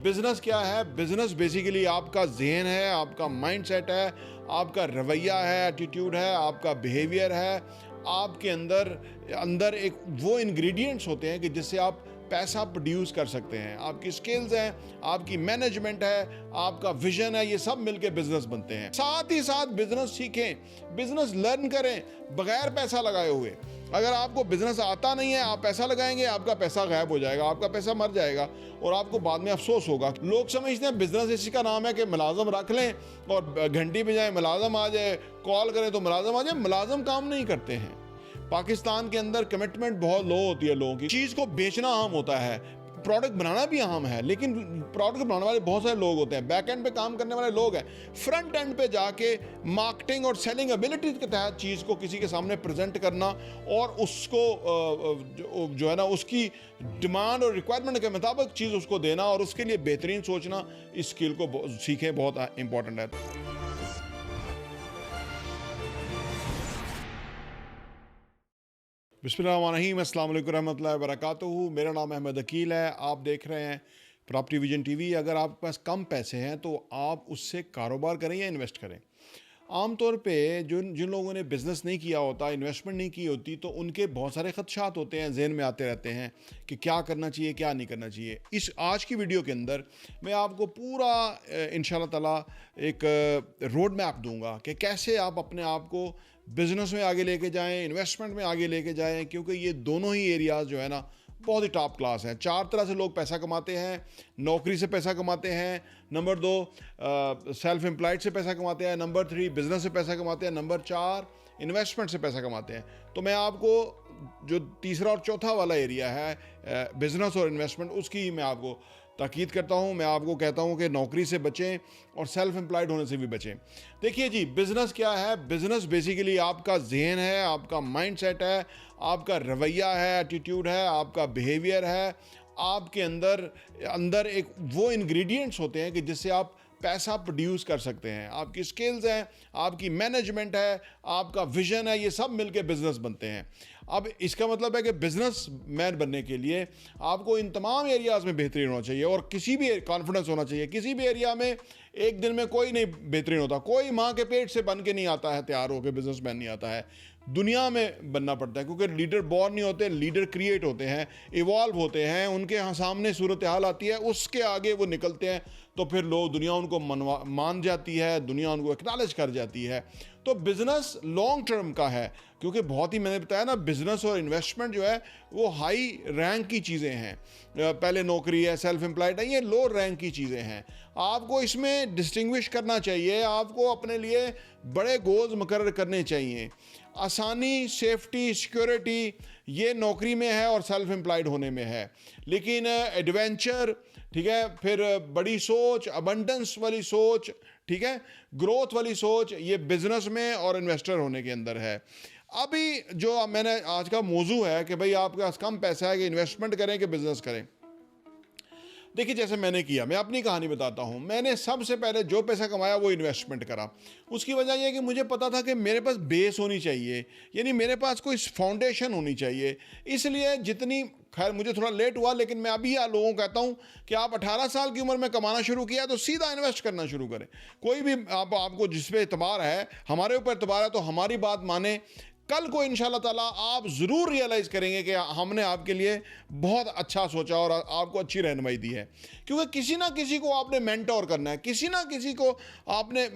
Business क्या है? Business basically आपका ज़हन है, आपका माइंडसेट है, आपका रवैया है, एटीट्यूड है, आपका बिहेवियर है। आपके अंदर अंदर एक वो इंग्रेडिएंट्स होते हैं कि जिससे आप पैसा प्रोड्यूस कर सकते हैं। आपकी स्किल्स हैं, आपकी मैनेजमेंट है, आपका विजन है, ये सब मिलके बिजनेस बनते हैं। साथ ही साथ बिजनेस सीखें, बिजनेस लर्न करें बगैर पैसा लगाए हुए। अगर आपको बिजनेस आता नहीं है, आप पैसा लगाएंगे, आपका पैसा गायब हो जाएगा, आपका पैसा मर जाएगा और आपको बाद में अफसोस होगा। लोग समझते हैं बिजनेस इसी का नाम है कि मुलाजम रख लें और घंटी पे जाए मुलाजम आ जाए, कॉल करें तो मुलाजम आ जाए। मुलाजम काम नहीं करते हैं। पाकिस्तान के अंदर कमिटमेंट बहुत लो होती है लोगों की। चीज़ को बेचना अहम होता है, प्रोडक्ट बनाना भी अहम है, लेकिन प्रोडक्ट बनाने वाले बहुत सारे लोग होते हैं, बैक एंड पे काम करने वाले लोग हैं। फ्रंट एंड पे जाके मार्केटिंग और सेलिंग एबिलिटीज के तहत चीज़ को किसी के सामने प्रेजेंट करना और उसको जो है ना उसकी डिमांड और रिक्वायरमेंट के मुताबिक चीज़ उसको देना और उसके लिए बेहतरीन सोचना, इस स्किल को सीखें, बहुत इंपॉर्टेंट है। बिस्मिल्लाहिर्रहमानिर्रहीम, अस्सलाम वालेकुम रहमतुल्लाहि व बरकातुहू। मेरा नाम अहमद अकील है। आप देख रहे हैं प्रॉपर्टी विजन टीवी। अगर आपके पास कम पैसे हैं तो आप उससे कारोबार करें या इन्वेस्ट करें। आमतौर पे जिन लोगों ने बिज़नेस नहीं किया होता, इन्वेस्टमेंट नहीं की होती, तो उनके बहुत सारे ख़दशात होते हैं, जहन में आते रहते हैं कि क्या करना चाहिए, क्या नहीं करना चाहिए। इस आज की वीडियो के अंदर मैं आपको पूरा इंशाल्लाह ताला एक रोड मैप दूंगा कि कैसे आप अपने आप को बिज़नेस में आगे लेके जाएं, इन्वेस्टमेंट में आगे लेके जाएं, क्योंकि ये दोनों ही एरियाज़ जो है ना बहुत ही टॉप क्लास हैं। 4 तरह से लोग पैसा कमाते हैं। नौकरी से पैसा कमाते हैं, नंबर 2 सेल्फ एम्प्लॉयड से पैसा कमाते हैं, नंबर 3 बिजनेस से पैसा कमाते हैं, नंबर 4 इन्वेस्टमेंट से पैसा कमाते हैं। तो मैं आपको जो तीसरा और चौथा वाला एरिया है बिजनेस और इन्वेस्टमेंट, उसकी मैं आपको ताकीद करता हूँ। मैं आपको कहता हूँ कि नौकरी से बचें और सेल्फ एम्प्लॉयड होने से भी बचें। देखिए जी, बिज़नेस क्या है? बिज़नेस बेसिकली आपका ज़हन है, आपका माइंडसेट है, आपका रवैया है, एटीट्यूड है, आपका बिहेवियर है। आपके अंदर एक वो इंग्रेडिएंट्स होते हैं कि जिससे आप पैसा प्रोड्यूस कर सकते हैं। आपकी स्किल्स हैं, आपकी मैनेजमेंट है, आपका विजन है, ये सब मिलके बिजनेस बनते हैं। अब इसका मतलब है कि बिजनेस मैन बनने के लिए आपको इन तमाम एरियाज़ में बेहतरीन होना चाहिए और किसी भी कॉन्फिडेंस होना चाहिए। किसी भी एरिया में एक दिन में कोई नहीं बेहतरीन होता। कोई माँ के पेट से बन के नहीं आता है, तैयार होकर बिजनेसमैन नहीं आता है। दुनिया में बनना पड़ता है, क्योंकि लीडर बॉर्न नहीं होते, लीडर क्रिएट होते हैं, इवॉल्व होते हैं। उनके सामने सूरत हाल आती है, उसके आगे वो निकलते हैं, तो फिर लोग दुनिया उनको मान जाती है, दुनिया उनको एक्नॉलेज कर जाती है। तो बिज़नेस लॉन्ग टर्म का है, क्योंकि बहुत ही मैंने बताया ना, बिज़नेस और इन्वेस्टमेंट जो है वो हाई रैंक की चीज़ें हैं। पहले नौकरी है, सेल्फ एम्प्लॉयड है, ये लो रैंक की चीज़ें हैं। आपको इसमें डिस्टिंग्विश करना चाहिए, आपको अपने लिए बड़े गोल्स मुकर्रर करने चाहिए। आसानी, सेफ्टी, सिक्योरिटी ये नौकरी में है और सेल्फ एम्प्लॉयड होने में है, लेकिन एडवेंचर, ठीक है, फिर बड़ी सोच, अबंडेंस वाली सोच, ठीक है, ग्रोथ वाली सोच, ये बिजनेस में और इन्वेस्टर होने के अंदर है। अभी जो मैंने आज का मौजू है कि भाई आपके पास कम पैसा है कि इन्वेस्टमेंट करें कि बिजनेस करें। देखिए, जैसे मैंने किया, मैं अपनी कहानी बताता हूँ। मैंने सबसे पहले जो पैसा कमाया वो इन्वेस्टमेंट करा। उसकी वजह यह है कि मुझे पता था कि मेरे पास बेस होनी चाहिए, यानी मेरे पास कोई फाउंडेशन होनी चाहिए। इसलिए जितनी, खैर मुझे थोड़ा लेट हुआ, लेकिन मैं अभी लोगों को कहता हूँ कि आप 18 साल की उम्र में कमाना शुरू किया तो सीधा इन्वेस्ट करना शुरू करें। कोई भी आपको जिस पे एतबार है, हमारे ऊपर एतबार है, तो हमारी बात माने। कल को इंशाल्लाह ताला आप ज़रूर रियलाइज़ करेंगे कि हमने आपके लिए बहुत अच्छा सोचा और आपको अच्छी रहनुमाई दी है। क्योंकि किसी ना किसी को आपने मेंटोर करना है, किसी ना किसी को आपने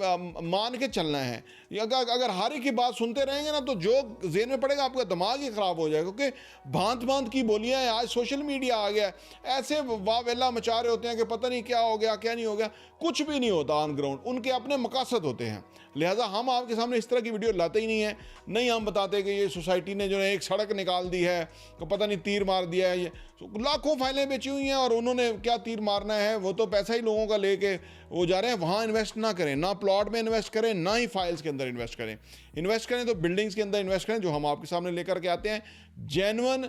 मान के चलना है। अगर हर एक की बात सुनते रहेंगे ना, तो जो ज़हन में पड़ेगा आपका दिमाग ही ख़राब हो जाएगा। क्योंकि भांत भांत की बोलियाँ हैं, आज सोशल मीडिया आ गया, ऐसे वावेला मचा रहे होते हैं कि पता नहीं क्या हो गया, क्या नहीं हो गया। कुछ भी नहीं होता ऑन ग्राउंड, उनके अपने मकासद होते हैं। लिहाजा हम आपके सामने इस तरह की वीडियो लाते ही नहीं है। नहीं हम बताते कि ये सोसाइटी ने जो है एक सड़क निकाल दी है, तो पता नहीं तीर मार दिया है, ये लाखों फाइलें बेची हुई हैं और उन्होंने क्या तीर मारना है, वो तो पैसा ही लोगों का लेके वो जा रहे हैं। वहाँ इन्वेस्ट ना करें, ना प्लॉट में इन्वेस्ट करें, ना ही फाइल्स के अंदर इन्वेस्ट करें। इन्वेस्ट करें तो बिल्डिंग्स के अंदर इन्वेस्ट करें, जो हम आपके सामने लेकर के आते हैं। जेन्युइन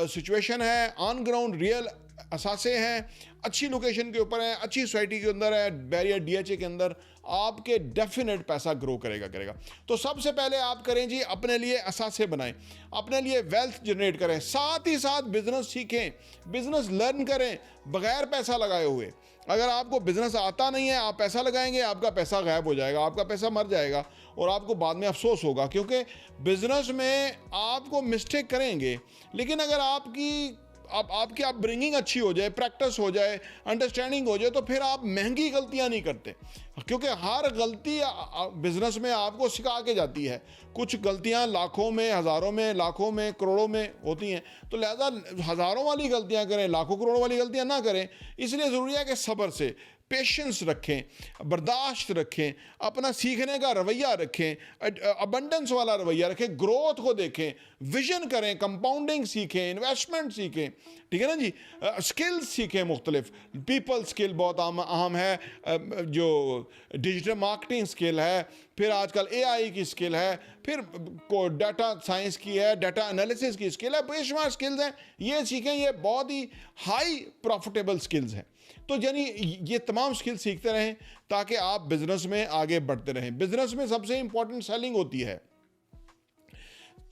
सिचुएशन है, ऑन ग्राउंड रियल असासे हैं, अच्छी लोकेशन के ऊपर है, अच्छी सोसाइटी के अंदर है, बैरियर DHA के अंदर, आपके डेफिनेट पैसा ग्रो करेगा। तो सबसे पहले आप करें जी, अपने लिए असासे बनाएं, अपने लिए वेल्थ जनरेट करें, साथ ही साथ बिजनेस सीखें, बिजनेस लर्न करें बगैर पैसा लगाए हुए। अगर आपको बिजनेस आता नहीं है, आप पैसा लगाएंगे, आपका पैसा गायब हो जाएगा, आपका पैसा मर जाएगा और आपको बाद में अफसोस होगा, क्योंकि बिजनेस में आपको मिस्टेक करेंगे, लेकिन अगर आपकी अपब्रिंगिंग अच्छी हो जाए, प्रैक्टिस हो जाए, अंडरस्टैंडिंग हो जाए, तो फिर आप महंगी गलतियां नहीं करते, क्योंकि हर गलती बिजनेस में आपको सिखा के जाती है। कुछ गलतियां लाखों में, हज़ारों में, लाखों में, करोड़ों में होती हैं, तो लिहाजा हज़ारों वाली गलतियां करें, लाखों करोड़ों वाली गलतियां ना करें। इसलिए ज़रूरी है कि सब्र से, पेशेंस रखें, बर्दाश्त रखें, अपना सीखने का रवैया रखें, अबंडेंस वाला रवैया रखें, ग्रोथ को देखें, विजन करें, कंपाउंडिंग सीखें, इन्वेस्टमेंट सीखें, ठीक है ना जी, स्किल्स सीखें, मुख्तलिफ पीपल स्किल बहुत अहम है, जो डिजिटल मार्केटिंग स्किल है, फिर आजकल AI की स्किल है, फिर को डाटा साइंस की है, डाटा एनालिसिस की स्किल है, बेशुमार स्किल्स हैं, ये सीखें, ये बहुत ही हाई प्रॉफिटेबल स्किल्स हैं। तो यानी ये तमाम स्किल सीखते रहें ताकि आप बिजनेस में आगे बढ़ते रहें। बिजनेस में सबसे इंपॉर्टेंट सेलिंग होती है,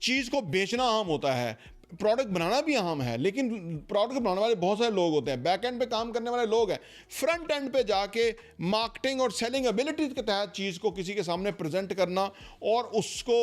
चीज़ को बेचना अहम होता है, प्रोडक्ट बनाना भी अहम है, लेकिन प्रोडक्ट बनाने वाले बहुत सारे लोग होते हैं, बैक एंड पे काम करने वाले लोग हैं, फ्रंट एंड पे जाके मार्केटिंग और सेलिंग एबिलिटी के तहत चीज़ को किसी के सामने प्रेजेंट करना और उसको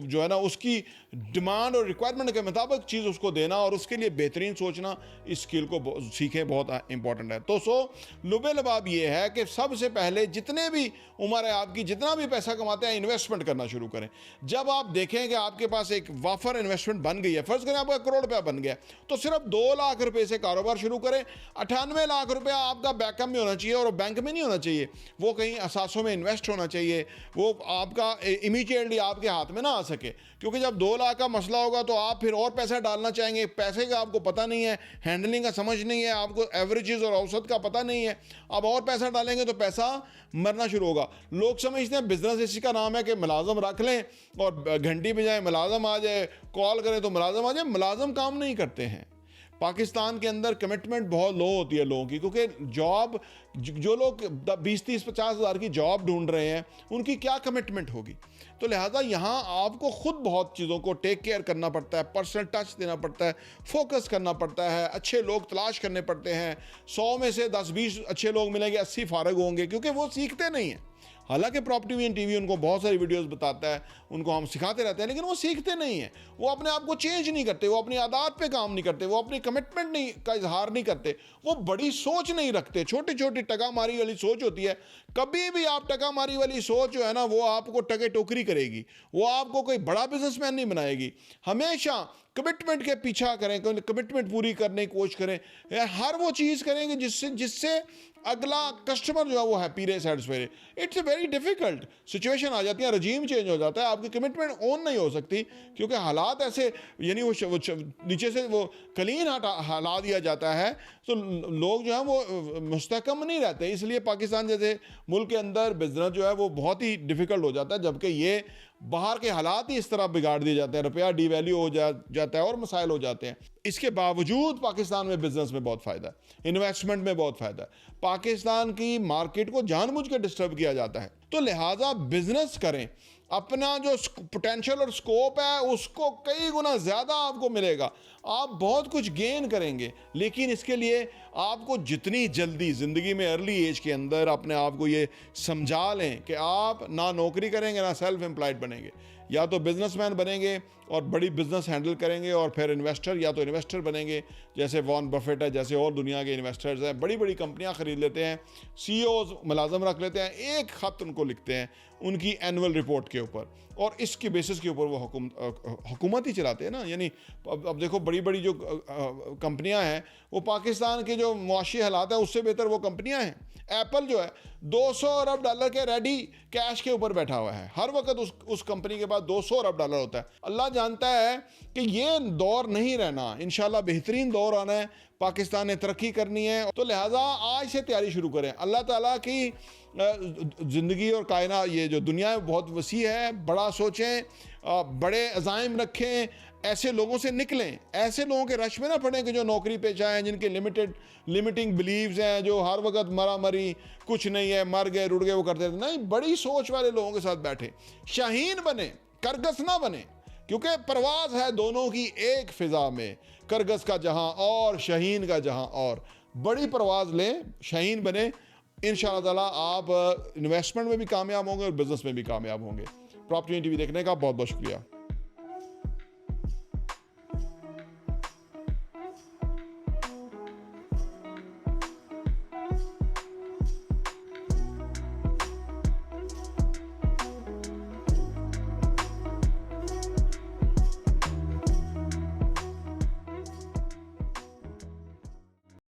जो है ना उसकी डिमांड और रिक्वायरमेंट के मुताबिक चीज़ उसको देना और उसके लिए बेहतरीन सोचना, इस स्किल को सीखें, बहुत इंपॉर्टेंट है। तो लुबे लबाब ये है कि सबसे पहले जितने भी उम्र है आपकी, जितना भी पैसा कमाते हैं, इन्वेस्टमेंट करना शुरू करें। जब आप देखें कि आपके पास एक वाफर इन्वेस्टमेंट बन गई है, फर्ज करें आपका करोड़ रुपया बन गया, तो सिर्फ 2 लाख रुपए से कारोबार शुरू करें। 98 लाख रुपया आपका बैकअप में होना चाहिए और बैंक में नहीं होना चाहिए, वो कहीं असासों में इन्वेस्ट होना चाहिए, वो आपका इमीडिएटली आपके हाथ में ना आ सके, क्योंकि जब 2 लाख का मसला होगा तो आप फिर और पैसा डालना चाहेंगे, पैसे का आपको पता नहीं है, हैंडलिंग का समझ नहीं है, आपको एवरेजेस और औसत का पता नहीं है, अब और पैसा डालेंगे तो पैसा मरना शुरू होगा। लोग समझते हैं बिजनेस इसी का नाम है कि मुलाजम रख लें और घंटी बजाएं मुलाजम आ जाए, कॉल करें तो मुलाजम आ जाए। मुलाजम काम नहीं करते हैं। पाकिस्तान के अंदर कमिटमेंट बहुत लो होती है लोगों की, क्योंकि जॉब, जो लोग 20, 30, 50 हज़ार की जॉब ढूंढ रहे हैं, उनकी क्या कमिटमेंट होगी। तो लिहाजा यहाँ आपको खुद बहुत चीज़ों को टेक केयर करना पड़ता है, पर्सनल टच देना पड़ता है, फोकस करना पड़ता है, अच्छे लोग तलाश करने पड़ते हैं। 100 में से 10-20 अच्छे लोग मिलेंगे, 80 फारग होंगे, क्योंकि वो सीखते नहीं हैं। हालांकि प्रॉपर्टी विजन टीवी उनको बहुत सारी वीडियोस बताता है, उनको हम सिखाते रहते हैं, लेकिन वो सीखते नहीं हैं। वो अपने आप को चेंज नहीं करते, वो अपनी आदत पे काम नहीं करते, वो अपनी कमिटमेंट नहीं का इजहार नहीं करते, वो बड़ी सोच नहीं रखते। छोटी छोटी टका मारी वाली सोच होती है। कभी भी आप टका मारी वाली सोच जो है ना, वो आपको टके टोकरी करेगी, वो आपको कोई बड़ा बिजनेसमैन नहीं बनाएगी। हमेशा कमिटमेंट के पीछा करें, कमिटमेंट पूरी करने की कोशिश करें, हर वो चीज़ करेंगे जिससे अगला कस्टमर जो है वो हैप्पी रहे, सेटिस्फाई रहे। It's a very difficult situation आ जाती है, रजीम चेंज हो जाता है, आपकी कमिटमेंट ऑन नहीं हो सकती, क्योंकि हालात ऐसे, यानी वो नीचे से वो कलीन हला दिया जाता है, तो लोग जो है वो मुस्तहकम नहीं रहते। इसलिए पाकिस्तान जैसे मुल्क के अंदर बिजनेस जो है वो बहुत ही डिफ़िकल्ट हो जाता है, जबकि ये बाहर के हालात ही इस तरह बिगाड़ दिए जाते हैं, रुपया डिवैल्यू हो जाता है और मसाइल हो जाते हैं। इसके बावजूद पाकिस्तान में बिजनेस में बहुत फ़ायदा है, इन्वेस्टमेंट में बहुत फ़ायदा है। पाकिस्तान की मार्केट को जानबूझ के डिस्टर्ब किया जाता है। तो लिहाजा बिजनेस करें, अपना जो पोटेंशियल और स्कोप है उसको कई गुना ज़्यादा आपको मिलेगा, आप बहुत कुछ गेन करेंगे। लेकिन इसके लिए आपको जितनी जल्दी ज़िंदगी में अर्ली एज के अंदर अपने आप को ये समझा लें कि आप ना नौकरी करेंगे ना सेल्फ एम्प्लॉयड बनेंगे, या तो बिजनेसमैन बनेंगे और बड़ी बिजनेस हैंडल करेंगे और फिर इन्वेस्टर, या तो इन्वेस्टर बनेंगे जैसे वॉरेन बफेट है, जैसे और दुनिया के इन्वेस्टर्स हैं। बड़ी बड़ी कंपनियां ख़रीद लेते हैं, CEOs मुलाजम रख लेते हैं, एक ख़त उनको लिखते हैं उनकी एनुअल रिपोर्ट के ऊपर, और इसके बेसिस के ऊपर वो हुकूमत ही चलाते हैं ना। यानी अब देखो बड़ी बड़ी जो कंपनियां हैं वो पाकिस्तान के जो मुआशी हालात है उससे बेहतर वो कंपनियां हैं। एप्पल जो है 200 अरब डॉलर के रेडी कैश के ऊपर बैठा हुआ है, हर वक्त उस कंपनी के पास 200 अरब डॉलर होता है। अल्लाह जानता है कि ये दौर नहीं रहना, इंशाल्लाह बेहतरीन दौर आना है, पाकिस्तान ने तरक्की करनी है। तो लिहाजा आज से तैयारी शुरू करें। अल्लाह ताला की ज़िंदगी और कायना, ये जो दुनिया है बहुत वसी है, बड़ा सोचें, बड़े अज़ाइम रखें, ऐसे लोगों से निकलें, ऐसे लोगों के रश में ना पड़ें कि जो नौकरी पेशा हैं, जिनके लिमिटिंग बिलीव्स हैं, जो हर वक्त मरा मरी, कुछ नहीं है, मर गए रुड़ गए, वो करते थे। नहीं, बड़ी सोच वाले लोगों के साथ बैठे, शाहीन बने, करगस ना बने, क्योंकि परवाज है दोनों की एक फिजा में, करगस का जहां और शाहीन का जहां और। बड़ी परवाज़ लें, शाहीन बने। इंशाअल्लाह ताला आप इन्वेस्टमेंट में भी कामयाब होंगे और बिज़नेस में भी कामयाब होंगे। प्रॉपर्टी टीवी देखने का बहुत बहुत शुक्रिया।